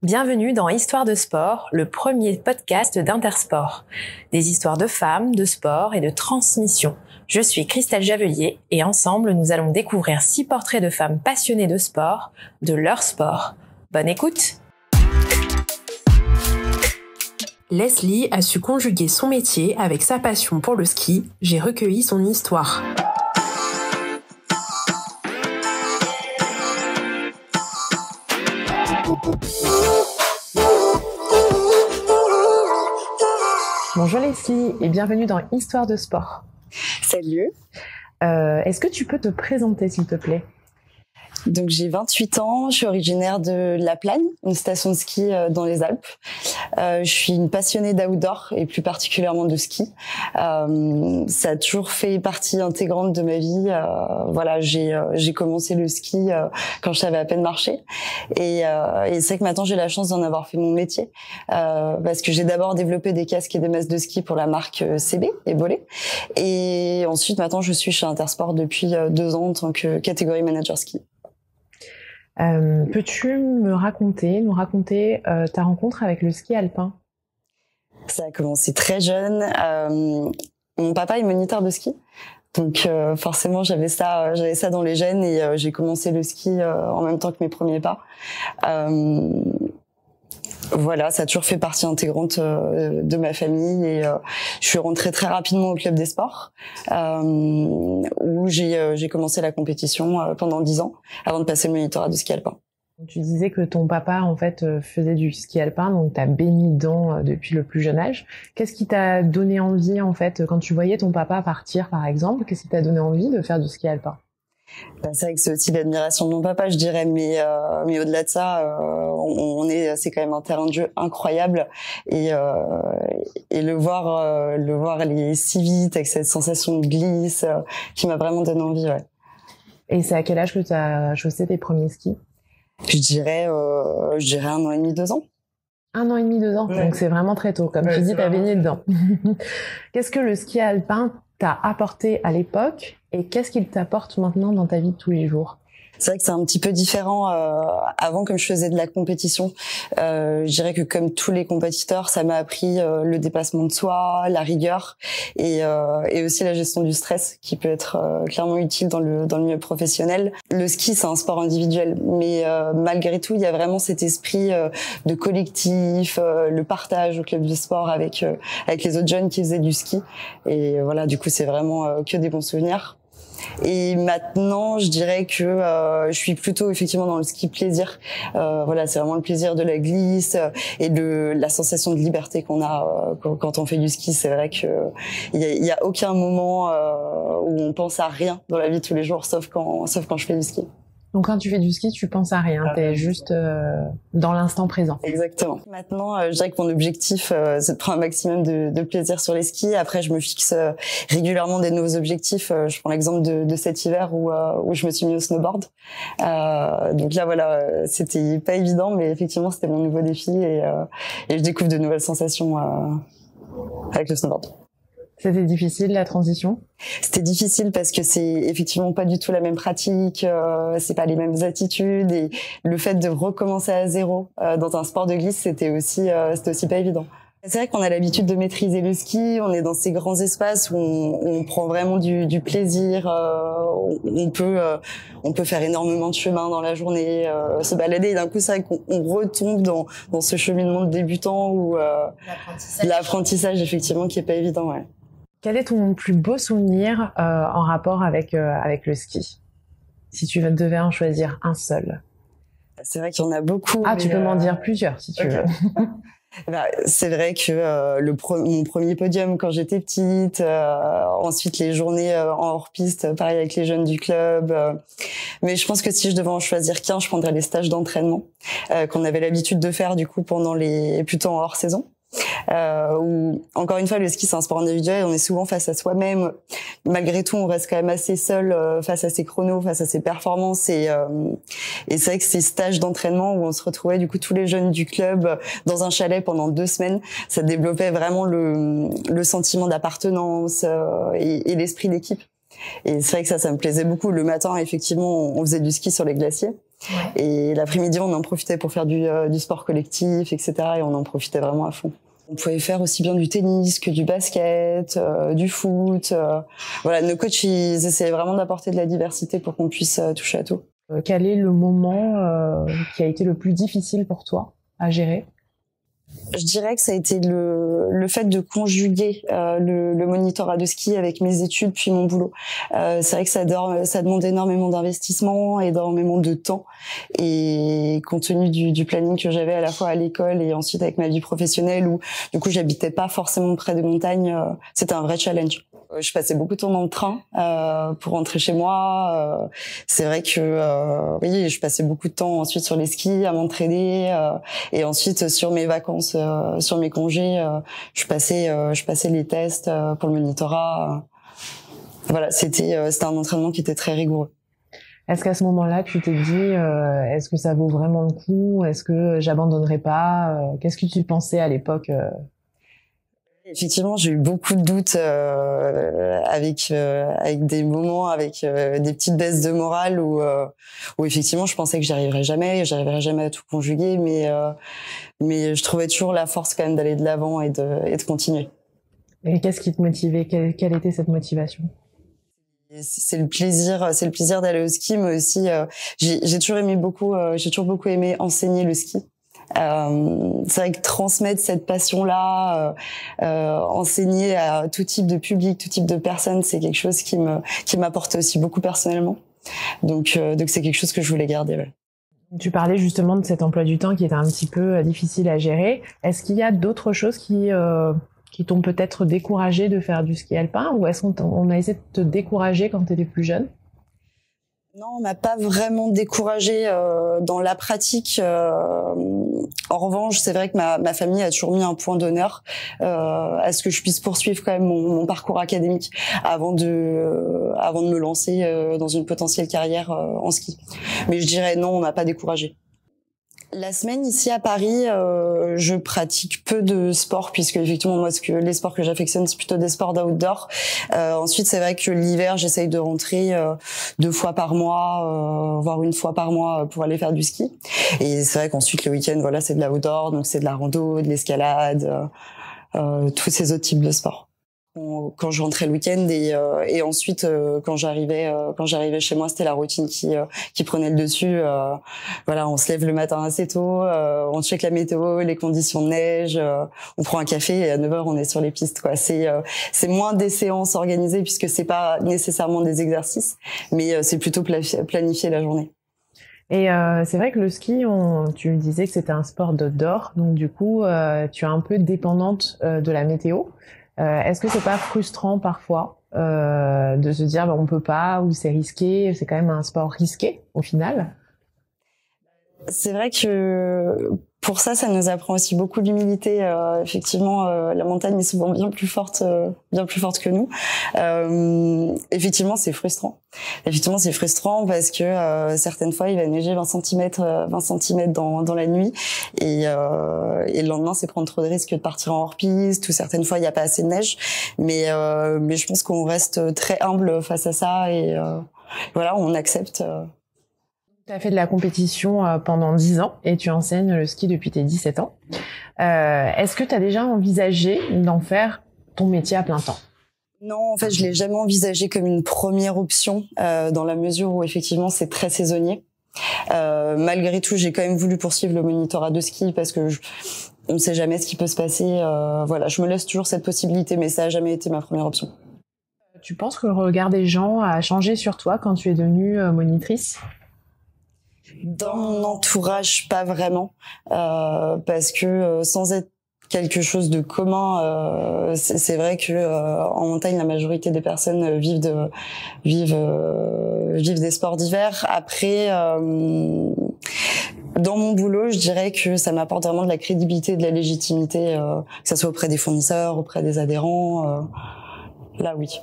Bienvenue dans Histoire de sport, le premier podcast d'Intersport. Des histoires de femmes, de sport et de transmission. Je suis Christelle Javelier et ensemble nous allons découvrir 6 portraits de femmes passionnées de sport, de leur sport. Bonne écoute! Leslie a su conjuguer son métier avec sa passion pour le ski. J'ai recueilli son histoire. Bonjour Leslie et bienvenue dans Histoire de sport. Salut. Est-ce que tu peux te présenter s'il te plaît ? Donc j'ai 28 ans, je suis originaire de La Plagne, une station de ski dans les Alpes. Je suis une passionnée d'outdoor et plus particulièrement de ski. Ça a toujours fait partie intégrante de ma vie. Voilà, j'ai commencé le ski quand je savais à peine marcher. Et c'est vrai que maintenant j'ai la chance d'en avoir fait mon métier parce que j'ai d'abord développé des casques et des masques de ski pour la marque CB et Bollé. Et ensuite maintenant je suis chez Intersport depuis 2 ans en tant que catégorie manager ski. Peux-tu nous raconter ta rencontre avec le ski alpin ? Ça a commencé très jeune. Mon papa est moniteur de ski, donc forcément j'avais ça dans les gènes et j'ai commencé le ski en même temps que mes premiers pas. Voilà, ça a toujours fait partie intégrante de ma famille et je suis rentrée très rapidement au club des sports où j'ai commencé la compétition pendant 10 ans avant de passer le monitorat de ski alpin. Tu disais que ton papa en fait faisait du ski alpin, donc t'as baigné dedans depuis le plus jeune âge. Qu'est-ce qui t'a donné envie en fait quand tu voyais ton papa partir par exemple ? Qu'est-ce qui t'a donné envie de faire du ski alpin ? C'est vrai que c'est aussi l'admiration de mon papa, je dirais, mais au-delà de ça, c'est quand même un terrain de jeu incroyable et le voir aller si vite avec cette sensation de glisse qui m'a vraiment donné envie. Ouais. Et c'est à quel âge que tu as chaussé tes premiers skis ? Je dirais 1 an et demi, 2 ans. 1 an et demi, 2 ans, ouais. Donc c'est vraiment très tôt. Comme tu dis, t'as baigné dedans. Qu'est-ce que le ski alpin t'a apporté à l'époque et qu'est-ce qu'il t'apporte maintenant dans ta vie de tous les jours ? C'est vrai que c'est un petit peu différent. Avant, comme je faisais de la compétition, je dirais que comme tous les compétiteurs, ça m'a appris le dépassement de soi, la rigueur et aussi la gestion du stress qui peut être clairement utile dans le milieu professionnel. Le ski, c'est un sport individuel, mais malgré tout, il y a vraiment cet esprit de collectif, le partage au club de sport avec les autres jeunes qui faisaient du ski. Et voilà, du coup, c'est vraiment que des bons souvenirs. Et maintenant, je dirais que je suis plutôt effectivement dans le ski plaisir. Voilà, c'est vraiment le plaisir de la glisse et de la sensation de liberté qu'on a quand on fait du ski. C'est vrai que il y a aucun moment où on pense à rien dans la vie de tous les jours, sauf quand je fais du ski. Donc quand tu fais du ski, tu penses à rien, t'es juste dans l'instant présent. Exactement. Maintenant, je dirais que mon objectif, c'est de prendre un maximum de plaisir sur les skis. Après, je me fixe régulièrement des nouveaux objectifs. Je prends l'exemple de cet hiver où je me suis mis au snowboard. Donc là, voilà, c'était pas évident, mais effectivement, c'était mon nouveau défi et je découvre de nouvelles sensations avec le snowboard. C'était difficile la transition ? C'était difficile parce que c'est effectivement pas du tout la même pratique, c'est pas les mêmes attitudes et le fait de recommencer à zéro dans un sport de glisse, c'était aussi pas évident. C'est vrai qu'on a l'habitude de maîtriser le ski, on est dans ces grands espaces où on prend vraiment du plaisir, on peut faire énormément de chemin dans la journée, se balader et d'un coup c'est vrai qu'on retombe dans ce cheminement de débutant où l'apprentissage effectivement qui est pas évident, ouais. Quel est ton plus beau souvenir en rapport avec le ski ? Si tu devais en choisir un seul. C'est vrai qu'il y en a beaucoup. Ah, tu peux m'en dire plusieurs si tu veux. C'est vrai que mon premier podium quand j'étais petite, ensuite les journées en hors-piste, pareil avec les jeunes du club. Mais je pense que si je devais en choisir qu'un, je prendrais les stages d'entraînement qu'on avait l'habitude de faire du coup plutôt en hors-saison. Où encore une fois le ski c'est un sport individuel, on est souvent face à soi-même, malgré tout on reste quand même assez seul face à ses chronos, face à ses performances et c'est vrai que ces stages d'entraînement où on se retrouvait du coup tous les jeunes du club dans un chalet pendant 2 semaines, ça développait vraiment le sentiment d'appartenance et l'esprit d'équipe. Et c'est vrai que ça me plaisait beaucoup. Le matin, effectivement, on faisait du ski sur les glaciers. Ouais. Et l'après-midi, on en profitait pour faire du sport collectif, etc. Et on en profitait vraiment à fond. On pouvait faire aussi bien du tennis que du basket, du foot. Voilà, nos coachs, ils essayaient vraiment d'apporter de la diversité pour qu'on puisse toucher à tout. Quel est le moment qui a été le plus difficile pour toi à gérer ? Je dirais que ça a été le fait de conjuguer le monitorat de ski avec mes études puis mon boulot. C'est vrai que ça demande énormément d'investissement, énormément de temps, et compte tenu du planning que j'avais à la fois à l'école et ensuite avec ma vie professionnelle, où du coup j'habitais pas forcément près de montagne, c'était un vrai challenge. Je passais beaucoup de temps dans le train pour rentrer chez moi. C'est vrai que oui, je passais beaucoup de temps ensuite sur les skis à m'entraîner, et ensuite sur mes vacances, sur mes congés, je passais les tests pour le monitorat. Voilà, c'était un entraînement qui était très rigoureux. Est-ce qu'à ce moment-là, tu t'es dit, est-ce que ça vaut vraiment le coup ? Est-ce que j'abandonnerai pas ? Qu'est-ce que tu pensais à l'époque ? Effectivement, j'ai eu beaucoup de doutes avec des moments, avec des petites baisses de morale où effectivement je pensais que j'arriverais jamais à tout conjuguer, mais je trouvais toujours la force quand même d'aller de l'avant et de continuer. Et qu'est-ce qui te motivait ? Quelle était cette motivation ? C'est le plaisir d'aller au ski, mais aussi j'ai toujours beaucoup aimé enseigner le ski. C'est vrai que transmettre cette passion-là, enseigner à tout type de public, tout type de personnes, c'est quelque chose qui m'apporte aussi beaucoup personnellement. Donc c'est quelque chose que je voulais garder. Ouais. Tu parlais justement de cet emploi du temps qui était un petit peu difficile à gérer. Est-ce qu'il y a d'autres choses qui t'ont peut-être découragé de faire du ski alpin, ou est-ce qu'on a essayé de te décourager quand tu étais plus jeune ? Non, on m'a pas vraiment découragée dans la pratique. En revanche, c'est vrai que ma famille a toujours mis un point d'honneur à ce que je puisse poursuivre quand même mon parcours académique avant de me lancer dans une potentielle carrière en ski. Mais je dirais non, on m'a pas découragée. La semaine ici à Paris, je pratique peu de sport, puisque effectivement moi les sports que j'affectionne, c'est plutôt des sports d'outdoor. Ensuite, c'est vrai que l'hiver, j'essaye de rentrer 2 fois par mois, voire 1 fois par mois pour aller faire du ski. Et c'est vrai qu'ensuite le week-end, voilà, c'est de l'outdoor, donc c'est de la rando, de l'escalade, tous ces autres types de sports. Quand je rentrais le week-end et ensuite quand j'arrivais chez moi, c'était la routine qui prenait le dessus. Voilà, on se lève le matin assez tôt, on check la météo, les conditions de neige, on prend un café et à 9h on est sur les pistes, quoi. C'est moins des séances organisées puisque c'est pas nécessairement des exercices, mais c'est plutôt planifier la journée. Et c'est vrai que le ski, tu me disais que c'était un sport d'outdoor, donc du coup tu es un peu dépendante de la météo. Est-ce que c'est pas frustrant parfois de se dire on peut pas, ou c'est risqué, c'est quand même un sport risqué au final? C'est vrai que pour ça nous apprend aussi beaucoup d'humilité. Effectivement, la montagne est souvent bien plus forte que nous. Effectivement, c'est frustrant. Parce que certaines fois, il va neiger 20 cm dans la nuit, et le lendemain, c'est prendre trop de risques de partir en hors-piste, ou certaines fois, il n'y a pas assez de neige. Mais je pense qu'on reste très humble face à ça, et voilà, on accepte. Tu as fait de la compétition pendant 10 ans et tu enseignes le ski depuis tes 17 ans. Est-ce que tu as déjà envisagé d'en faire ton métier à plein temps ? Non, en fait, je l'ai jamais envisagé comme une première option, dans la mesure où effectivement c'est très saisonnier. Malgré tout, j'ai quand même voulu poursuivre le monitorat de ski parce que on ne sait jamais ce qui peut se passer. Voilà, je me laisse toujours cette possibilité, mais ça a jamais été ma première option. Tu penses que le regard des gens a changé sur toi quand tu es devenue monitrice ? Dans mon entourage, pas vraiment, parce que sans être quelque chose de commun, c'est vrai que en montagne, la majorité des personnes vivent des sports d'hiver. Après, dans mon boulot, je dirais que ça m'apporte vraiment de la crédibilité, de la légitimité, que ça soit auprès des fournisseurs, auprès des adhérents. Là, oui.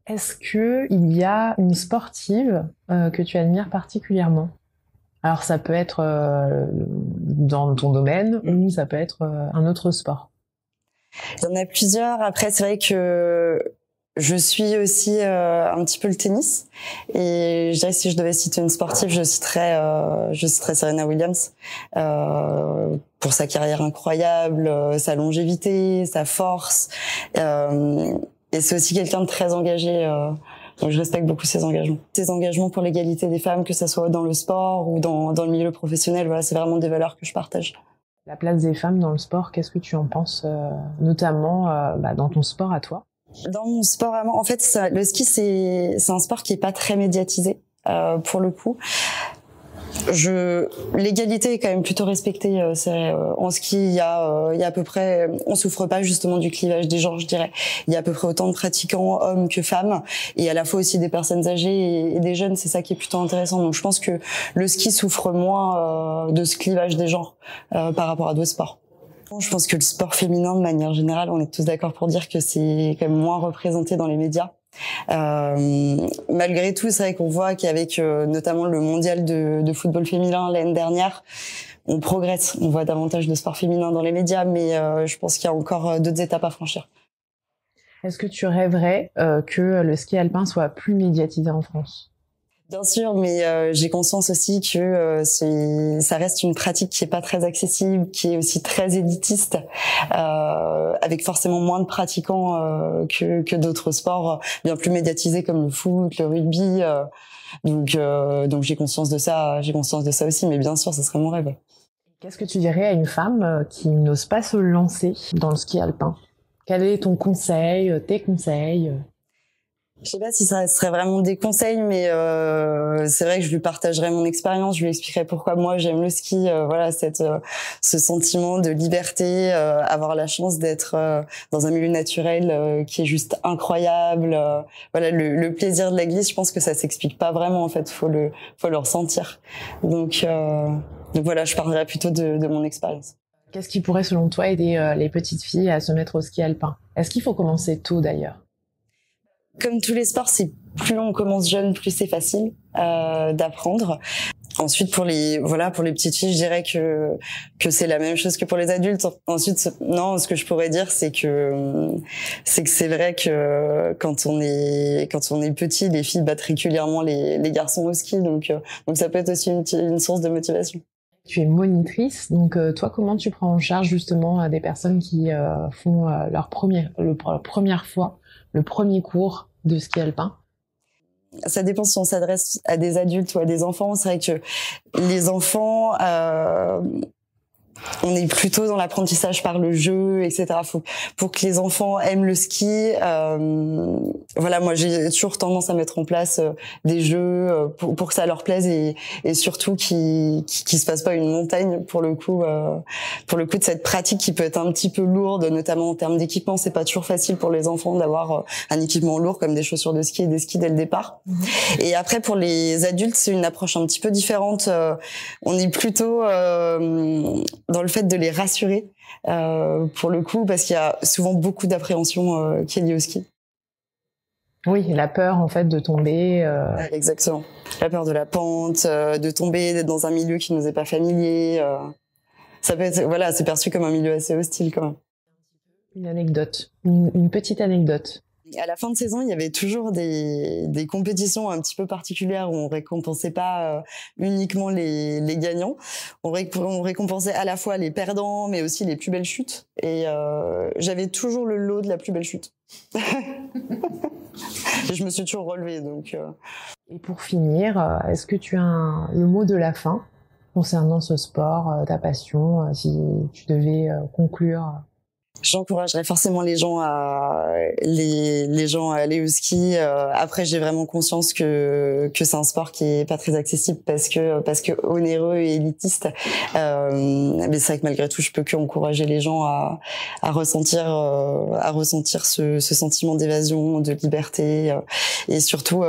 Est-ce que il y a une sportive que tu admires particulièrement ? Alors ça peut être dans ton domaine, ou ça peut être un autre sport. Il y en a plusieurs. Après, c'est vrai que Je suis aussi un petit peu le tennis, et je dirais que si je devais citer une sportive, je citerais Serena Williams, pour sa carrière incroyable, sa longévité, sa force, et c'est aussi quelqu'un de très engagé. Donc je respecte beaucoup ses engagements. Ses engagements pour l'égalité des femmes, que ça soit dans le sport ou dans le milieu professionnel, voilà, c'est vraiment des valeurs que je partage. La place des femmes dans le sport, qu'est-ce que tu en penses, notamment dans ton sport à toi? Dans mon sport, en fait, le ski, c'est un sport qui est pas très médiatisé, pour le coup. L'égalité est quand même plutôt respectée. En ski, il y a à peu près, on souffre pas justement du clivage des genres, je dirais. Il y a à peu près autant de pratiquants hommes que femmes, et à la fois aussi des personnes âgées et des jeunes. C'est ça qui est plutôt intéressant. Donc, je pense que le ski souffre moins de ce clivage des genres par rapport à d'autres sports. Je pense que le sport féminin, de manière générale, on est tous d'accord pour dire que c'est quand même moins représenté dans les médias. Malgré tout, c'est vrai qu'on voit qu'avec notamment le mondial de football féminin l'année dernière, on progresse. On voit davantage de sport féminin dans les médias, mais je pense qu'il y a encore d'autres étapes à franchir. Est-ce que tu rêverais que le ski alpin soit plus médiatisé en France ? Bien sûr, mais j'ai conscience aussi que ça reste une pratique qui est pas très accessible, qui est aussi très élitiste, avec forcément moins de pratiquants que d'autres sports bien plus médiatisés comme le foot, le rugby. Donc j'ai conscience de ça aussi, mais bien sûr, ce serait mon rêve. Qu'est-ce que tu dirais à une femme qui n'ose pas se lancer dans le ski alpin ? Quel est ton conseil, tes conseils ? Je sais pas si ça serait vraiment des conseils, mais c'est vrai que je lui partagerais mon expérience, je lui expliquerais pourquoi moi j'aime le ski, voilà, ce sentiment de liberté, avoir la chance d'être dans un milieu naturel qui est juste incroyable, voilà, le plaisir de la glisse, je pense que ça s'explique pas vraiment en fait, faut le ressentir. Donc voilà, je parlerais plutôt de mon expérience. Qu'est-ce qui pourrait selon toi aider les petites filles à se mettre au ski alpin ? Est-ce qu'il faut commencer tôt d'ailleurs ? Comme tous les sports, c'est plus on commence jeune, plus c'est facile d'apprendre. Ensuite, pour les petites filles, je dirais que c'est la même chose que pour les adultes. Ensuite, non, ce que je pourrais dire, c'est que c'est vrai que quand on est petit, les filles battent régulièrement les garçons au ski, donc ça peut être aussi une source de motivation. Tu es monitrice, donc toi, comment tu prends en charge justement des personnes qui font leur première fois, le premier cours de ski alpin ? Ça dépend si on s'adresse à des adultes ou à des enfants. C'est vrai que les enfants, on est plutôt dans l'apprentissage par le jeu, etc. Pour que les enfants aiment le ski, voilà, moi j'ai toujours tendance à mettre en place des jeux pour que ça leur plaise et surtout qui se passe pas une montagne pour le coup de cette pratique qui peut être un petit peu lourde, notamment en termes d'équipement. C'est pas toujours facile pour les enfants d'avoir un équipement lourd comme des chaussures de ski et des skis dès le départ. Et après pour les adultes, c'est une approche un petit peu différente. On est plutôt dans le fait de les rassurer pour le coup, parce qu'il y a souvent beaucoup d'appréhension qui est liée au ski. Oui, la peur en fait de tomber. Exactement. La peur de la pente, de tomber, d'être dans un milieu qui nous est pas familier. Ça peut être, voilà, c'est perçu comme un milieu assez hostile quand même. Une anecdote, une petite anecdote. À la fin de saison, il y avait toujours des compétitions un petit peu particulières où on récompensait pas uniquement les gagnants. On récompensait à la fois les perdants, mais aussi les plus belles chutes. Et j'avais toujours le lot de la plus belle chute. Et je me suis toujours relevée. Donc. Et pour finir, est-ce que tu as le mot de la fin concernant ce sport, ta passion, si tu devais conclure? J'encouragerais forcément les gens à aller au ski. Après, j'ai vraiment conscience que c'est un sport qui est pas très accessible parce que onéreux et élitiste. Mais c'est vrai que malgré tout, je peux qu'encourager les gens à ressentir ce sentiment d'évasion, de liberté et surtout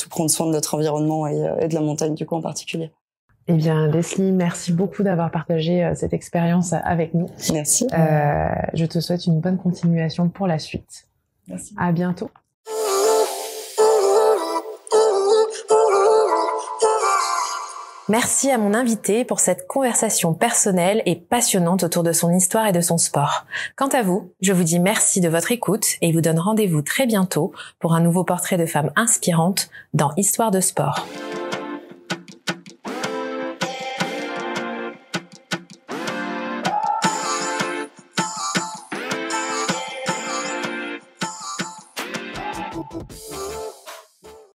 prendre soin de notre environnement et de la montagne du coup en particulier. Eh bien, Leslie, merci beaucoup d'avoir partagé cette expérience avec nous. Merci. Je te souhaite une bonne continuation pour la suite. Merci. À bientôt. Merci à mon invité pour cette conversation personnelle et passionnante autour de son histoire et de son sport. Quant à vous, je vous dis merci de votre écoute et vous donne rendez-vous très bientôt pour un nouveau portrait de femme inspirante dans Histoire de sport.